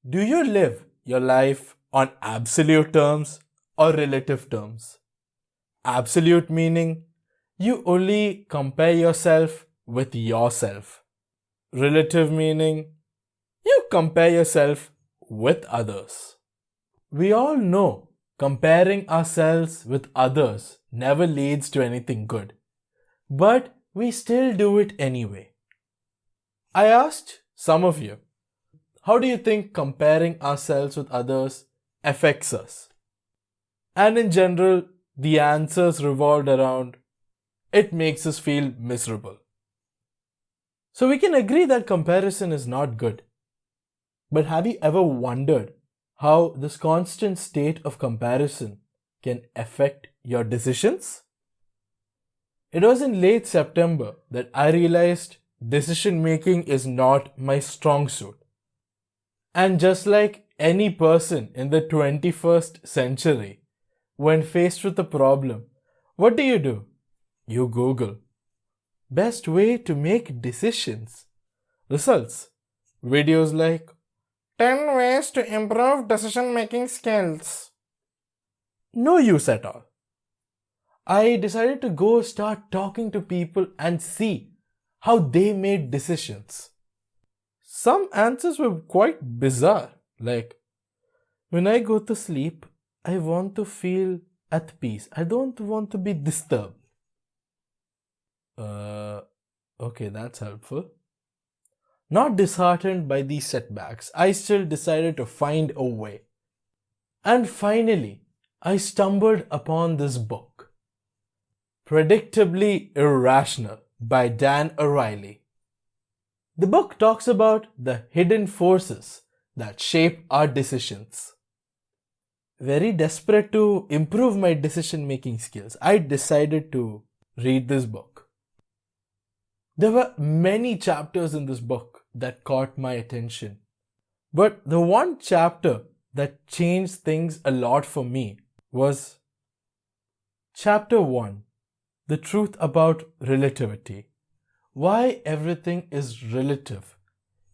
Do you live your life on absolute terms or relative terms? Absolute meaning you only compare yourself with yourself. Relative meaning you compare yourself with others. We all know comparing ourselves with others never leads to anything good, but we still do it anyway. I asked some of you, how do you think comparing ourselves with others affects us? And in general, the answers revolved around it makes us feel miserable. So we can agree that comparison is not good. But have you ever wondered how this constant state of comparison can affect your decisions? It was in late September that I realized decision making is not my strong suit. And just like any person in the 21st century, when faced with a problem, what do? You Google. Best way to make decisions. Results. Videos like 10 ways to improve decision making skills. No use at all. I decided to go start talking to people and see how they made decisions. Some answers were quite bizarre, like, when I go to sleep, I want to feel at peace. I don't want to be disturbed. Okay, that's helpful. Not disheartened by these setbacks, I still decided to find a way. And finally, I stumbled upon this book, Predictably Irrational by Dan O'Reilly. The book talks about the hidden forces that shape our decisions. Very desperate to improve my decision making skills, I decided to read this book. There were many chapters in this book that caught my attention. But the one chapter that changed things a lot for me was Chapter 1, The Truth About Relativity. Why everything is relative,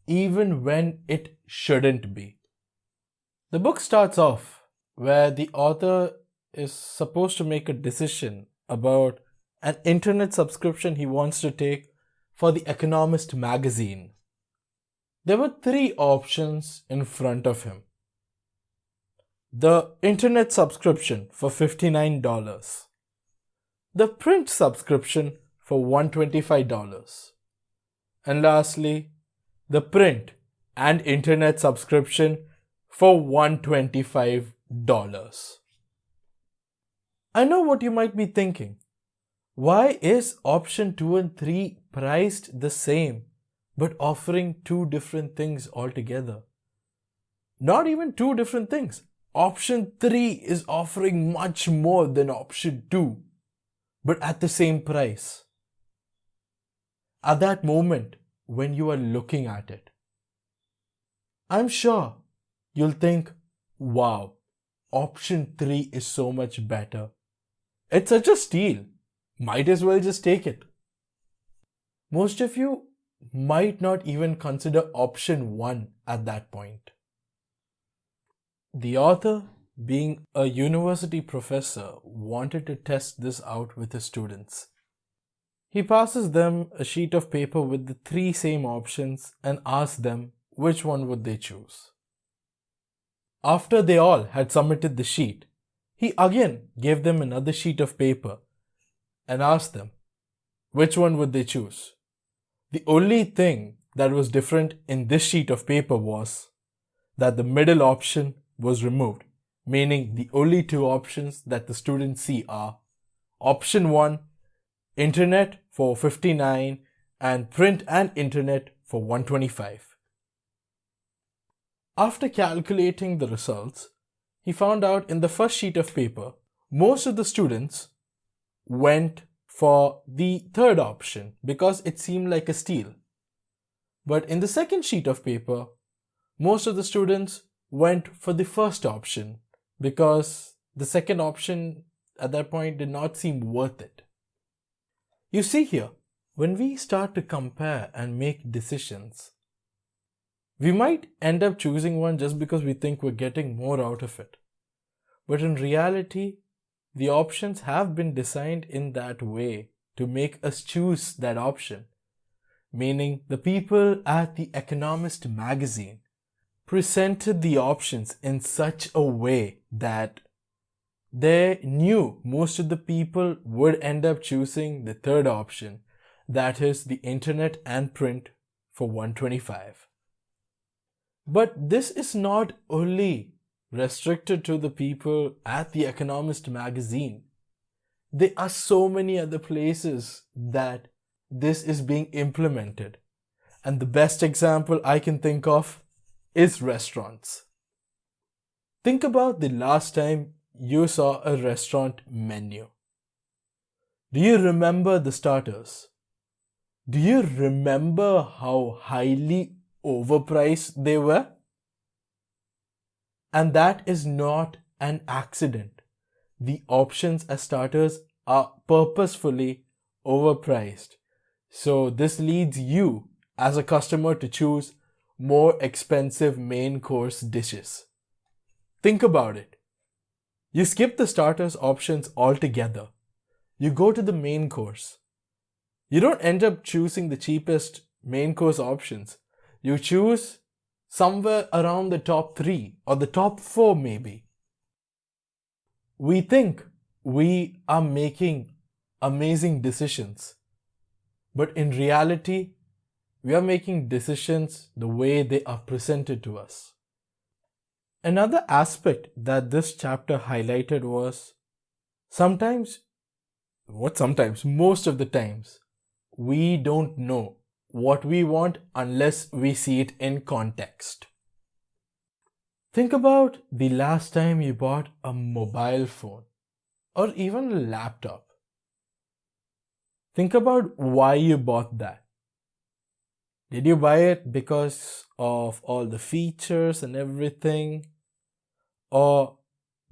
even when it shouldn't be. The book starts off where the author is supposed to make a decision about an internet subscription he wants to take for The Economist magazine. There were three options in front of him. The internet subscription for $59, the print subscription for $125, and lastly, the print and internet subscription for $125. I know what you might be thinking. Why is option 2 and 3 priced the same but offering two different things altogether? Not even two different things. Option 3 is offering much more than option 2, but at the same price. At that moment when you are looking at it, I'm sure you'll think, wow, option 3 is so much better. It's such a steal. Might as well just take it. Most of you might not even consider option 1 at that point. The author, being a university professor, wanted to test this out with his students. He passes them a sheet of paper with the three same options and asks them which one would they choose. After they all had submitted the sheet, he again gave them another sheet of paper and asked them which one would they choose. The only thing that was different in this sheet of paper was that the middle option was removed, meaning the only two options that the students see are option 1, internet for $59 and print and internet for $125. After calculating the results, he found out in the first sheet of paper, most of the students went for the third option because it seemed like a steal. But in the second sheet of paper, most of the students went for the first option because the second option at that point did not seem worth it. You see here, when we start to compare and make decisions, We might end up choosing one just because we think we're getting more out of it. But in reality, the options have been designed in that way to make us choose that option. Meaning, the people at The Economist magazine presented the options in such a way that they knew most of the people would end up choosing the third option, that is the internet and print for 125. But this is not only restricted to the people at The Economist magazine. There are so many other places that this is being implemented. And the best example I can think of is restaurants. Think about the last time you saw a restaurant menu. Do you remember the starters? Do you remember how highly overpriced they were? And that is not an accident. The options as starters are purposefully overpriced. So this leads you as a customer to choose more expensive main course dishes. Think about it. You skip the starters options altogether. You go to the main course. You don't end up choosing the cheapest main course options. You choose somewhere around the top 3 or the top 4 maybe. We think we are making amazing decisions, but in reality, we are making decisions the way they are presented to us. Another aspect that this chapter highlighted was most of the times, we don't know what we want unless we see it in context. Think about the last time you bought a mobile phone or even a laptop. Think about why you bought that. Did you buy it because of all the features and everything? Or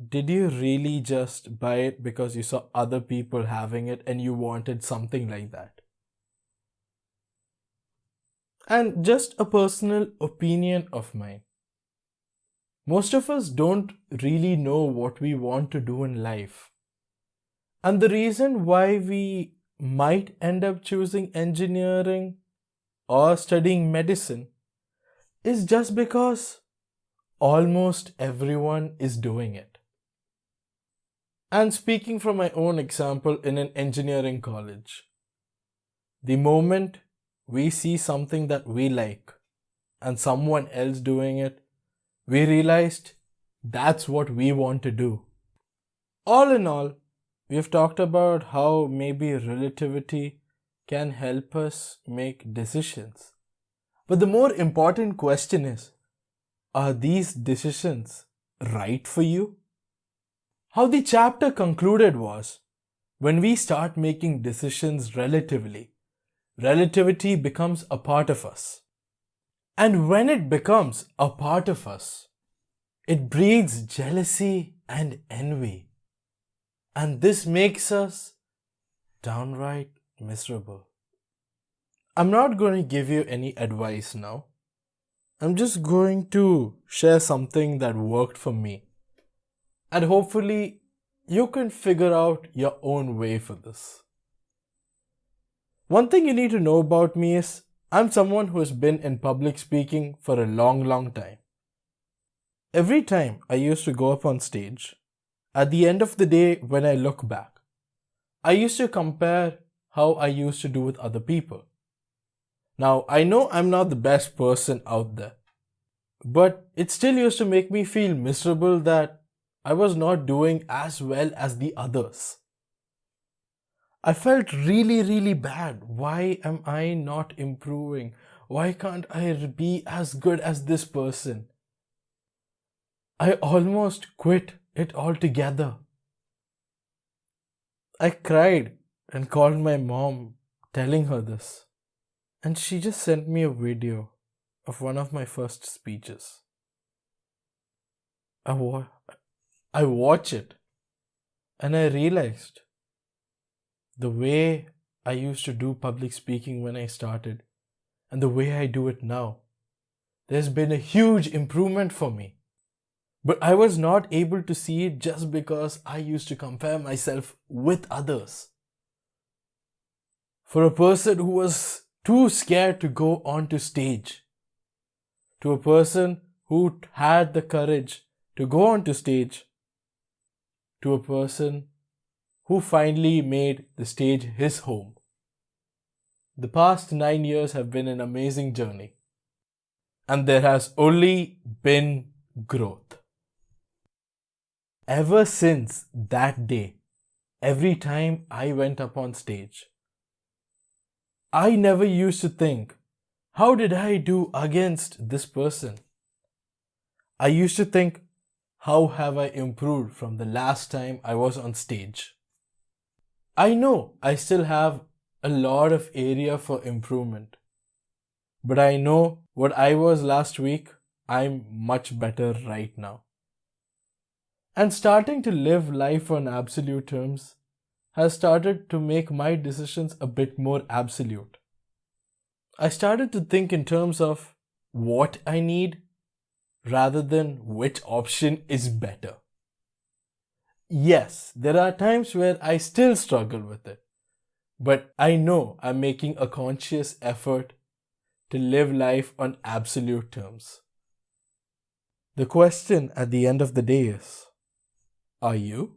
did you really just buy it because you saw other people having it and you wanted something like that? And just a personal opinion of mine. Most of us don't really know what we want to do in life. And the reason why we might end up choosing engineering or studying medicine is just because almost everyone is doing it. And speaking from my own example in an engineering college, the moment we see something that we like and someone else doing it, we realized that's what we want to do. All in all, we've talked about how maybe relativity can help us make decisions. But the more important question is, are these decisions right for you? How the chapter concluded was, when we start making decisions relatively, relativity becomes a part of us. And when it becomes a part of us, it breeds jealousy and envy. And this makes us downright miserable. I'm not going to give you any advice now. I'm just going to share something that worked for me. And hopefully, you can figure out your own way for this. One thing you need to know about me is I'm someone who has been in public speaking for a long time. Every time I used to go up on stage, at the end of the day when I look back, I used to compare how I used to do with other people. Now, I know I'm not the best person out there, but it still used to make me feel miserable that I was not doing as well as the others. I felt really bad. Why am I not improving? Why can't I be as good as this person? I almost quit it altogether. I cried and called my mom telling her this. And she just sent me a video of one of my first speeches. I watch it and I realized the way I used to do public speaking when I started and the way I do it now, there's been a huge improvement for me. But I was not able to see it just because I used to compare myself with others. For a person who was too scared to go onto stage, to a person who had the courage to go onto stage, to a person who finally made the stage his home. The past 9 years have been an amazing journey, and there has only been growth. Ever since that day, every time I went up on stage, I never used to think, how did I do against this person? I used to think, how have I improved from the last time I was on stage? I know I still have a lot of area for improvement, but I know what I was last week, I'm much better right now. And starting to live life on absolute terms has started to make my decisions a bit more absolute. I started to think in terms of what I need rather than which option is better. Yes, there are times where I still struggle with it, but I know I'm making a conscious effort to live life on absolute terms. The question at the end of the day is, are you?